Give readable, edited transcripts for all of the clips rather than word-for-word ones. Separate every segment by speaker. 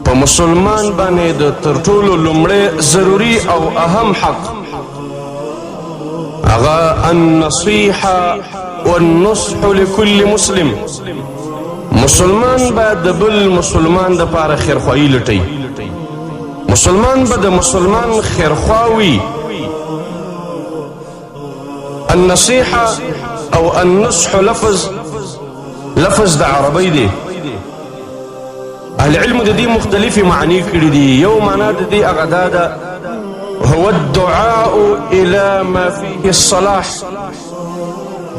Speaker 1: په مسلمان باندې د تر ټولو لومړی ضروري او اهم حق هغه النصيحه والنصح لكل مسلم. مسلمان باید د بل مسلمان دپاره خیرخواهي لټوي. مسلمان به د مسلمان خیرخوا وي. النصيحه او النصح لفظ د عربی دی. اهل علم د دې مختلفې معنی کړي دي. یو معنا د دې هغه دا ده هو الدعاء الى ما فيه الصلاح.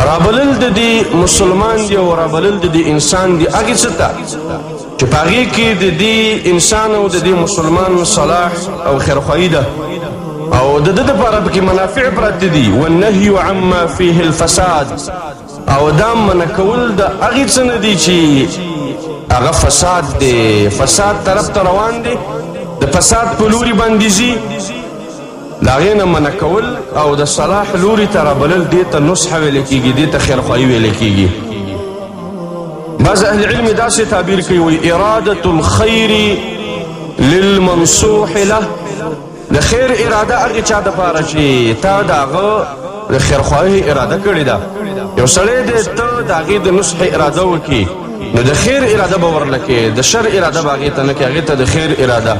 Speaker 1: رابلل د دې مسلمان دی او رابلل د دې انسان دی هغې څه ته چې په هغې کې د دې انسان او د دې مسلمان صلاح او خیرخواهي ده او د ده دپاره پکې منافع پراته دي. والنهي عما فيه الفساد، او دا منع کول د هغې څه نه دي چې هغه فساد دی. فساد طرف ته روان دی، د فساد په لوري باندې ځي، د هغې نه منع کول او د صلاح لوري ته رابلل دې ته نصح ویلی کېږي، دې ته خیرخواهي ویلی کېږي. بعض اهل علم داسې تعبیر کوي وایي اراده الخیر للمنصوح له. د خیر اراده هغې چا دپاره چې تا د هغه د خیرخواهي اراده کړې ده. یو سړی دی ته د هغې د نصح اراده وکړي نو د خیر اراده به ورله کې، د شر اراده به هغې ته نه کې، هغې ته د خیر اراده،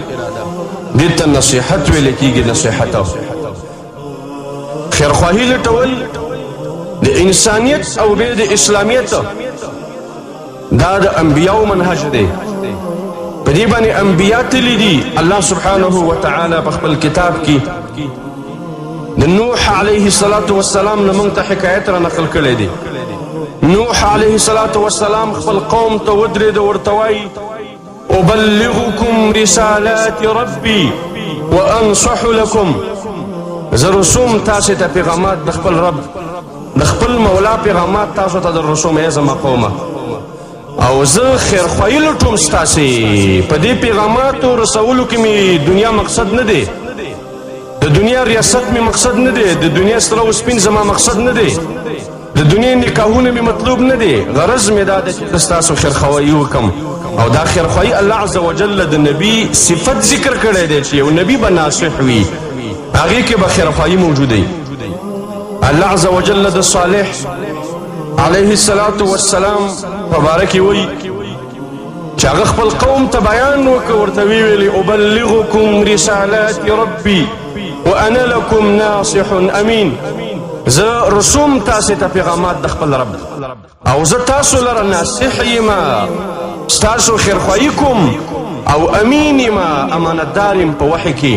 Speaker 1: دې ته نصیحت ویلی کېږي. نصیحت خیرخواهي لټول د انسانیت او بیا د اسلامیت دا د انبیاو منهج دی. په دې باندې انبیا تللي دي. الله سبحانه وتعالی په خپل کتاب کې د نوح علیه الصلاة والسلام نه موږ ته حکایت را نقل کړی دی. نوح علیه الصلاة والسلام خپل قوم ته ودرېد، ورته وایي أبلغكم رسالات ربي وأنصح لكم. زه رسوم تاسې ته پیغامات د خپل رب د خپل مولا پیغامات تاسو ته در رسوم ای زما قومه، او زه خیرخواهي لټوم ستاسې. په دې پیغاماتو رسولو کې مې دنیا مقصد نه دی، د دنیا ریاست مې مقصد نه دی، د دنیا سره و سپین زما مقصد نه دی، د دنیا نکاحونه مې مطلوب نه دی. غرض مې دا ده چې زه ستاسو خیرخواهي وکړم. او دا خیرخواهي الله عز وجل د نبي صفت ذکر کړی دی چې یو نبي به ناصح وي، هغې کې به خیرخواهي موجوده وي. الله عز وجل د صالح علیه الصلاة والسلام په باره کې وایي چې هغه خپل قوم ته بیان وکړه، ورته ویې ویلې أبلغكم رسالات ربي وأنا لكم ناصح أمين. زه رسوم تاسې ته پیغامات د خپل رب او زه تاسو لره ناصح یم، ستاسو خیرخواهي کوم او امین یم، امانتدار یم په وحي کې.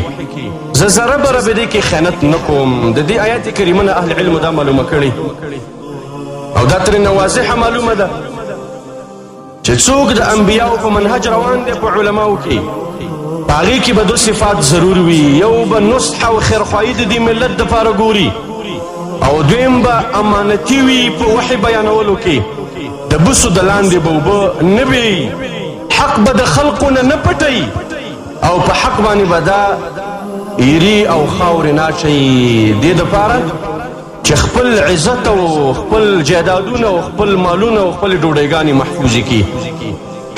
Speaker 1: زه ذره بره به دې کې خیانت نه کوم. د دې آیات کریمه نه اهل علم دا معلومه کړي او دا ترې واضحه معلومه ده چې څوک د انبیاو په منهج روان دی په علماو کې په هغې کې به دو صفات ضرور وي. یو به نصح او خیرخواهي د دې ملت دپاره ګوري، او دویم به امانتي وي په وحي بیانولو کې. د بوسو د لاندې به اوبه نه وي، حق به د خلقو نه پټوي، او په حق باندې به دا ایري او خاورې نه اچوي، دې دپاره چې خپل عزت او خپل جایدادونه او خپل مالونه او خپل ډوډۍ محفوظې کړي.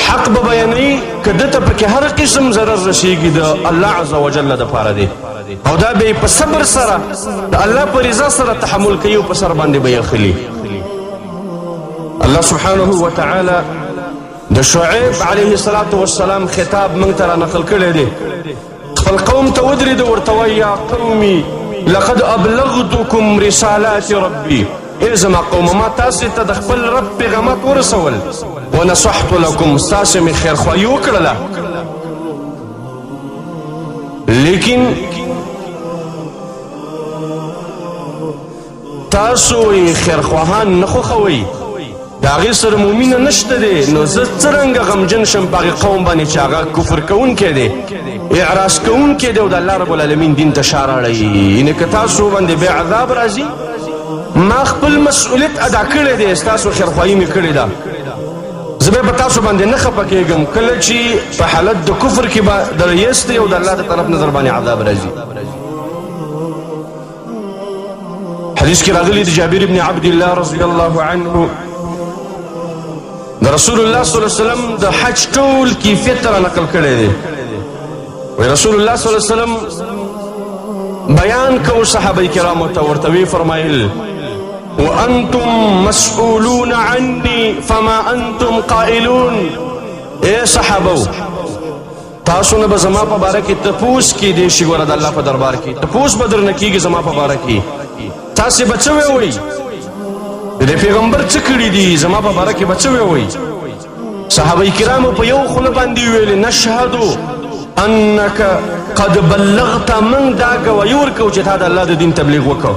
Speaker 1: حق به بیانوي که ده ته پکې هر قسم ضرر رسیږي د الله عز وجل دپاره دی، او دا به یې په صبر سره د الله په رضا سره تحمل کوي او په سر باندې به یې خلي. الله سبحانه وتعالی د شعیب علیه الصلاة والسلام خطاب موږ ته را نقل کړی دی. خپل قوم ته ودرېد، ورته وایي یا قومي لقد ابلغتكم رسالات ربي. ای زما قومه ما تاسې ته د خپل رب پیغامات ورسول، ونصحت لكم ستاسې مې خیرخواهي وکړله، لیکن تاسو یې خیرخواهان نه خوښوئ، د هغې سره مو مینه نشته دی. نو زه څرنګه غمجن شم په هغې قوم باندې چې هغه کفر کوونکی دی، اعراض کوونکی دی او د الله رب العالمین دین ته شا راړی. یعنې که تاسو باندې بیا عذاب راځي، ما خپل مسؤلیت ادا کړی دی، ستاسو خیرخواهي مې کړې ده، زه بیا په تاسو باندې نه خفه کېږم کله چې په حالت د کفر کې به در یستئ او د الله د طرف نظر باندې عذاب راځي. حدیث کې راغلی د جابر بن عبد الله رضی الله عنه د رسول الله صلی الله علیه وسلم د حج ټول کیفیت را نقل کړی دی. وی رسول الله صلی الله علیه وسلم بیان کو صحابه کرامو ته ورته وی فرمایل وانتم مسئولون عني فما انتم قائلون. اے صحابو تاسو نه به زما په باره کې تپوس کیدی شي. ګوره د الله په دربار کې تپوس به درنه کیږي زما په باره کې. تاسې به څه ووایي د پیغمبر څه کړي دي زما په باره کې به څه ووایي. صحابه کرامو په یو خوله باندې ویل نشهد انک قد بلغت. من دا ګوایي ورکوو چې تا د الله د دین تبلیغ وکړو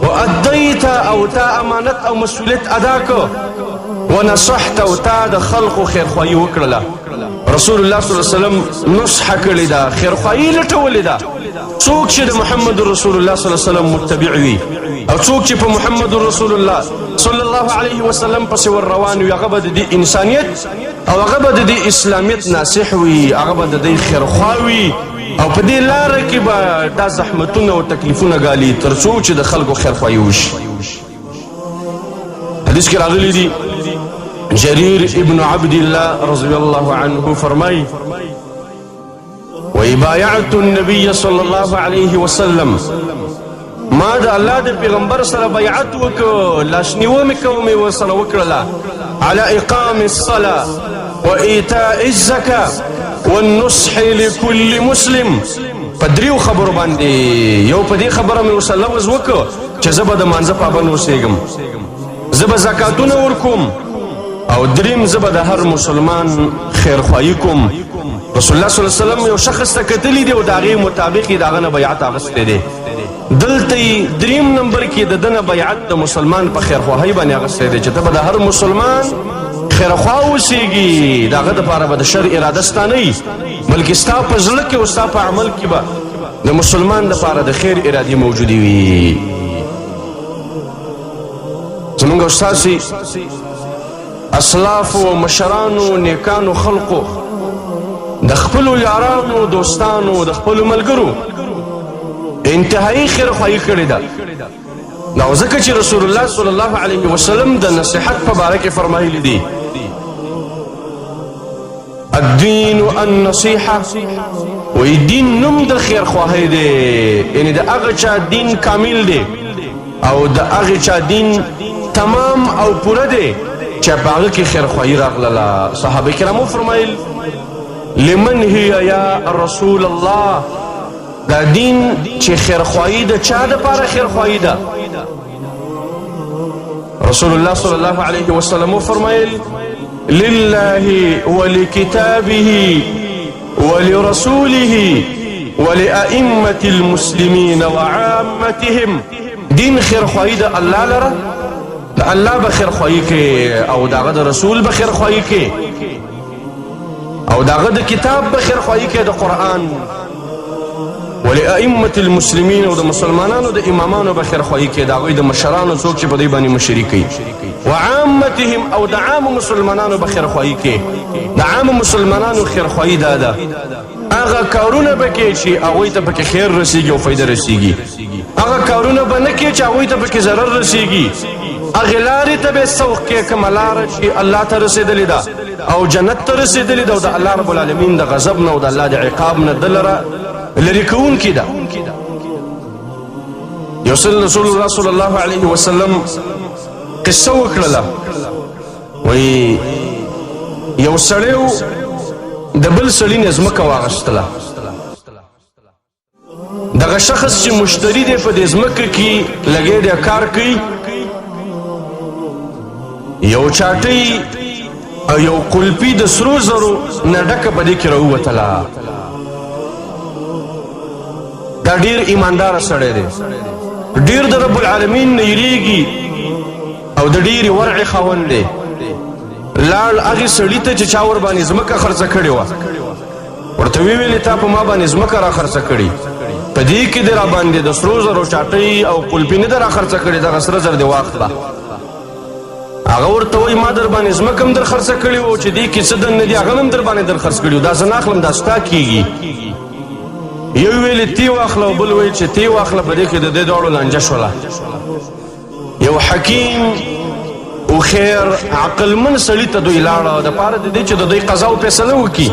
Speaker 1: وادیت او تا امانت او مسؤلیت ادا کو ونصحت او تا د خلقو خیرخواهي وکړله. رسول الله صلی الله علیه وسلم نصح کړې ده خیرخواهي لټولې ده. څوک چې د محمد رسول الله صلی الله علیه وسلم متبع وي او څوک چې په محمد رسول الله صلی الله علیه وسلم پسې ور روان وي هغه به د دې انسانیت او هغه به د دې اسلامیت ناصح وي هغه به د دې خیرخواه وي او په دې لاره کې به دا زحمتونه او تکلیفونه ګالي تر څو چې د خلکو خیرخواهي وشي. حدیث کې راغلی دي جریر ابن عبد الله رضی الله عنه فرمای وبايعت النبي صلى الله عليه وسلم ما د الله د پیغمبر سره بیعت وکړو لاشنیوه مې کومې ورسره وکړله على اقام الصلاه وایتاء الزکاه والنصح لكل مسلم. په دریو خبرو باندې یو په دې خبره مې ورسره لوز وکړو چې زه به د مانځه پابند اوسېږم زه به زکاتونه ورکوم او دریم زه به د هر مسلمان خیرخواهي کوم. رسول الله صلی الله علیه وسلم یو شخص ته کتلی دی او د هغې مطابق یې د هغه نه بیعت اخیستی دی. دلته یې دریم نمبر کې د ده نه بیعت د مسلمان په خیرخواهۍ باندې اخیستی دی چې ته به د هر مسلمان خیرخواه اوسېږي د هغه دپاره به د شر اراده ستا نه وي بلکې ستا په زړه کې او ستا په عمل کې به د مسلمان دپاره د خیر ارادې موجودې وي. زمونږ استاسې اسلافو مشرانو نیکانو خلقو د خپلو یارانو دوستانو د خپلو ملګرو انتهایی خیرخواهي کړې ده. نو ځکه چې رسول الله صلی الله علیه وسلم د نصیحت په باره کې فرمایلی دي الدین النصیحه وی دین نوم د خیرخواهۍ دی یعنې د هغه چا دین کامل دی او د هغې چا دین تمام او پوره دی چې په هغه کې خیرخواهي راغلله. صحابه کرامو فرمایل لمن هي یا رسول الله دا دین چې خیرخواهي د چا دپاره خیرخواهي ده. رسول الله صلی الله علیه وسلم فرمایل لله ولکتابه ولرسوله ولأئمة المسلمين وعامتهم. دین خیرخواهي د الله لره د الله به خیرخواهي کې او د هغه د رسول به خیرخواهي کې او د هغه د کتاب به خیرخواهي کې د قرآن ولأئمة المسلمین او د مسلمانانو د امامانو به خیرخواهي کې د هغوی د مشرانو څوک چې په دوی باندې مشري کوي وعامتهم او د عامو مسلمانانو به خیرخواهي کې د عامو مسلمانانو خیرخواهي دا ده هغه کارونه به کې چې هغوی ته پکې خیر رسیږي او فایده رسیږي هغه کارونه به نه کې چې هغوی ته پکې ضرر رسیږي هغې لارې ته به سوق کې کومه لاره چې الله ته رسېدلې ده او جنت ته رسېدلې ده او د الله رب العالمین د غضب نه او د الله د عقاب نه ده لره لرې کوونکې ده. یو ځل رسول الله صلی الله علیه وسلم قصه وکړله وایي یو سړی د بل سړي نه ځمکه واغېستله دغه شخص چې مشتري دی په دې ځمکه کې لګی دی کار کوي یو چاټۍ او یو قلپي د سرو زرو نه ډکه په دې کې راووتله. دا ډېر ایمانداره سړی دی ډېر د رب العالمین نه یریږي او د ډېرې ورعې خاوند دی. لاړ هغې سړي ته چې چا ور باندې ځمکه خرڅه کړې وه ورته ویې تا په ما باندې ځمکه را خرڅه کړي په دې کې دې را باندې د سرو زرو چاټۍ او قلپي نه ده را خرڅه کړې دغه سره زر دې واخله. هغه ورته وایي ما در باندې ځمکه هم در خرڅه کړې وه چې دې کې څه دننه دي هغه هم در باندې در خرڅ کړي وو دا زه نه اخلم دا ستا کېږي. یو ویلې تی واخله او بل ویل چې تی واخله په دې کې د دې دواړو لانجه شوله. یو حکیم او خیر عقلمن سړي ته دوی لاړه د پاره د دې چې د دوی قضا او فیصله وکړي.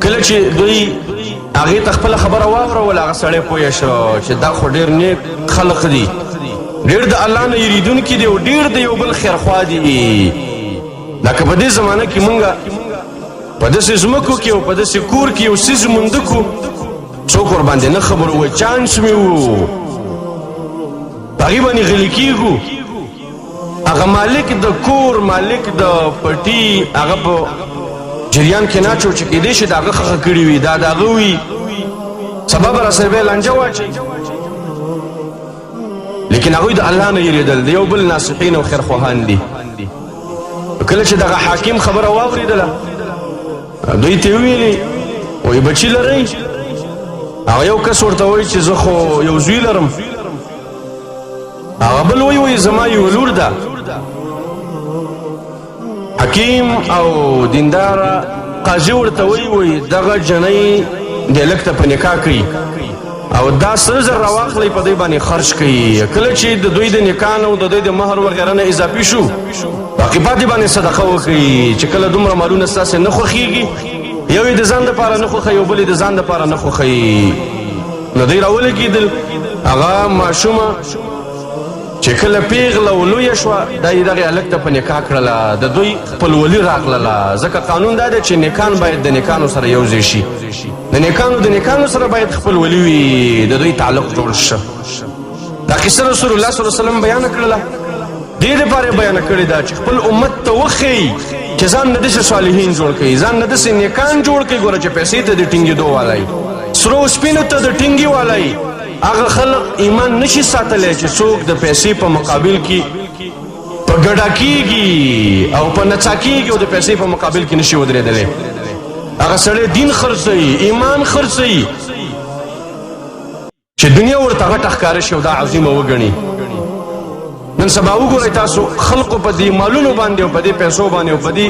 Speaker 1: کله چې دوی هغې ته خپله خبره واوروله هغه سړی پوه شو چې دا خو ډېر نیک خلق دي، ډېر د الله نه یریدونکي دي او ډېر د یو بل خیرخوا دي. لکه په دې زمانه کې مونږ په داسې ځمکو کې او په داسې کور کې یو څیز مونده کړو څوک ورباندې نه خبر ووایي چانس مې و په هغې باندې غلي کېږو. هغه مالک د کور مالک د پټي هغه په جریان کې ناچو چې کېدی شي د هغه خښه کړي وي دا د هغه وي سبا به راسره بیا لانجه واچوي. لیکن هغوی د الله نه یېرېدل د یو بل ناصحین او خیرخواهان دي. کله چې دغه حاکم خبره واورېدله دوی ته وویلې وایي بچي لرئ؟ هغه یو کس ورته وایي چې زه خو یو زوی لرم. هغه بل وایي زما یو لور ده. حکیم او دینداره قاضي ورته وایي دغه جنۍ دې لږ ته په نکاح کوي او دا 100,000 راواخلئ په دوی باندې خرج کوي. کله چې د دوی د نکاح نه او د دوی د مهر وغیره نه اضافي شو باقي پاتې باندې صدقه وکړي. چې کله دومره مالونه ستاسې نه خوښېږي یو یې د ځان دپاره نه خوښوي او بل یې د ځان دپاره نه خوښوي نو دوی راولګېدل. هغه ماشومه چې کله پیغله او لویه شوه دا یې دغې هلک ته په نکاح کړله. د دوی خپلولي راغلله ځکه قانون دا دی چې نیکان باید د نیکانو سره یو ځای شي، د نیکانو سره باید خپلولي وي، د دوی تعلق جوړ شه. دا قصه رسول الله صلی الله علیه وسلم بیانه کړله. دې دپاره بیانه کړې ده چې خپل امت ته وښیي چې ځان نه داسې صالحین جوړ کړي، ځان نه داسې نیکان جوړ کړي. ګوره چې پیسې ته د ټینګېدو والی سرو سپینو ته د ټینګي والی هغه خلق ایمان نشي ساتلی چې څوک د پیسې په مقابل کې په ګډه کېږي او په نڅا کېږي او د پیسې په مقابل کې نشي ودرېدلی. هغه سړی دین خرڅوي، ایمان خرڅوي چې دنیا ورته غټه ښکاره شي او دا عظیمه وګڼي. نن سبا وګورئ تاسو خلقو په دې مالونو باندې او په دې پیسو باندې او په دې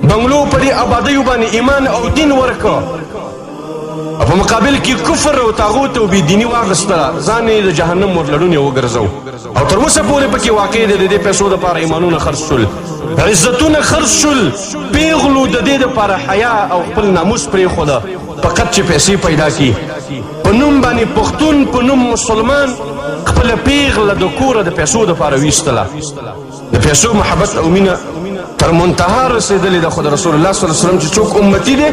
Speaker 1: بنګلو په دې آبادیو باندې ایمان او دین ورکړه او په مقابل کې کفر او طاغوت او بېدیني واخیستله، ځان یې د جهنم ورلړونې وګرځو او تر اوسه پورې پکې واقع دی. د دې پیسو دپاره ایمانونه خرڅ شول، عزتونه خرڅ شول، پیغلو د دې دپاره حیا او خپل ناموس پرېښوده فقط چې پیسې پیدا کړي. په نوم باندې پښتون، په نوم مسلمان خپله پیغله د کوره د پیسو دپاره ویستله. د پیسو محبت او مینه تر منتها رسېدلې ده. خو د رسول الله صلی الله علیه وسلم چې څوک امتي دی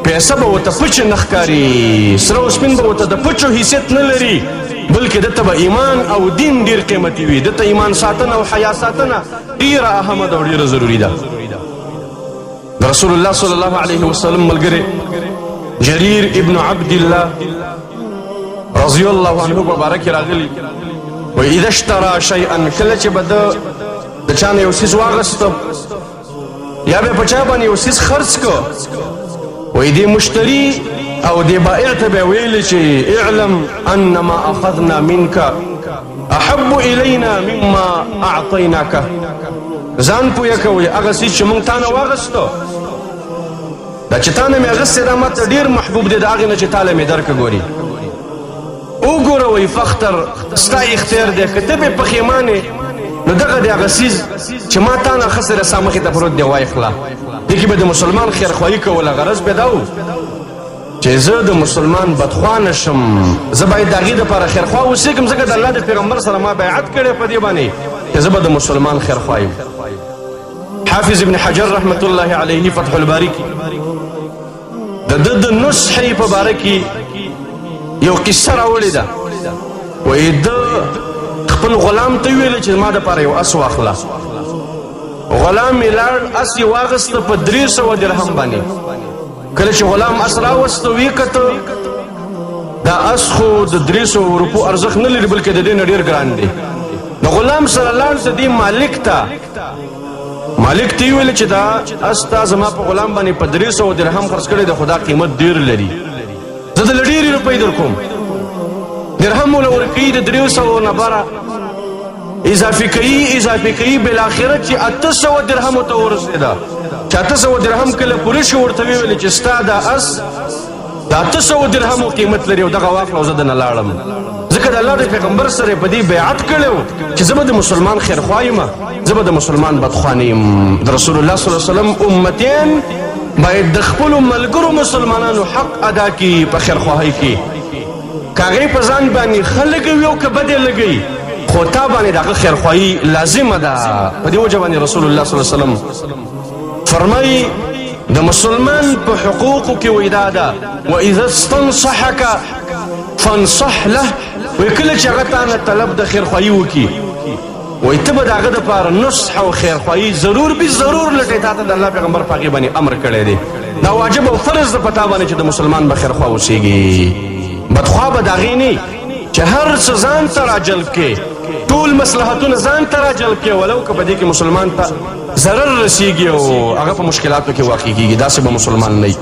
Speaker 1: پیسه به ورته پچه نه ښکاري، سره او سپین به ورته د پچو حیثیت نه لري، بلکې دته به ایمان او دین ډېر قیمتي وي. دته ایمان ساتنه او حیا ساتنه ډېره اهمه ده او ډېره ضروري ده. د رسول الله صلی الله علیه وسلم ملګری جریر ابن عبدالله رضی الله عنه په باره کې راغلي وایي اذا اشترى شیئا کله چې به د چا نه یو څیز واخیسته یا به په چا باندې یو څیز خرڅ کړه وایي دې مشتري او دې بائع ته به ویلې چې اعلم ان ما اخذنا منك احب الینا مما اعطیناک. ځان پوهه کوئ هغه څیز چې موږ تا نه واخیسته دا چې تا نه مې اخیستی دا ماته ډېر محبوب دی د هغې نه چې تا له مې درکه. ګوري وګوره وایي فختر ستا اختیار دی، که ته بې پښیمانې نو دغه دی هغه څیز چې ما تا نه اخیستی دی ستا مخې ته پروت دی وایخله. دې کې به د مسلمان خیرخواهي کوله. غرض به دا و چې زه د مسلمان بدخوا نه شم، زه باید د هغې دپاره خیرخوا اوسېږم ځکه د الله د پیغمبر سره ما بیعت کړی په دې باندې چې زه به د مسلمان خیرخوا یم. حافظ ابن حجر رحمت الله علیه فتح الباری کې د ده د نصحې په باره کې یو قصه راوړې ده. وایي ده خپل غلام ته ویلې چې ما دپاره یو اس واخله. غلام یې لاړ اس یې واخیسته په 300 درهم باندې. کله چې غلام اس راوسته ویې کته دا اس خو د 300 روپو ارزښت نه لري بلکې د دې نه ډېر ګران دی. نو غلام سره لاړ د دې مالک ته یې ویل چې دا اس تا زما په غلام باندې په 300 درهم خرڅ کړی د خدا قیمت ډېر لري، زه دله ډېرې روپۍ در کوم. درهم وله ورکوي د 300 نه بره اضافي کوي بالاخره چې 800 درهمو ته ورسېده. چې 800 درهم کله پوره شو ورته ویې ویلې چې ستا دا اس د 800 درهمو قیمت لري او دغه واخله او زه دنه لاړم ځکه ځکه د الله د پیغمبر سره په دې بیعت کړی چې زه به د مسلمان خیرخوا یم، زه به د مسلمان بدخوا نه یم. د رسول الله صلی الله علیه وسلم امتین باید د خپلو ملګرو مسلمانانو حق ادا کړي په خیرخواهۍ کې. که هغې په ځان باندې ښه لګوي او که بد یې لګوي، خو تا باندې د هغه خیرخواهي لازمه ده. په دې وجه باندې رسول الله صلی الله علیه وسلم فرمایي د مسلمان په حقوقو کې وایي دا ده واذا استنصحک فانصح له، وایي کله چې هغه تا نه طلب د خیرخواهي وکړي، وایي ته به د هغه دپاره نصح او خیرخواهي ضرور بي ضرور لټې. تا ته د الله پیغمبر په هغې باندې امر کړی دی. دا واجب او فرض ده په تا باندې چې د مسلمان به خیرخوا اوسېږي، بدخوا به د هغې نه چې هر څه ځان ته راجلب کې، ټول مصلحتونه ځان ته راجلب کې، ولو که په دې کې مسلمان ته ضرر رسیږي او هغه په مشکلاتو کې واقع کېږي، داسې به مسلمان نه وي.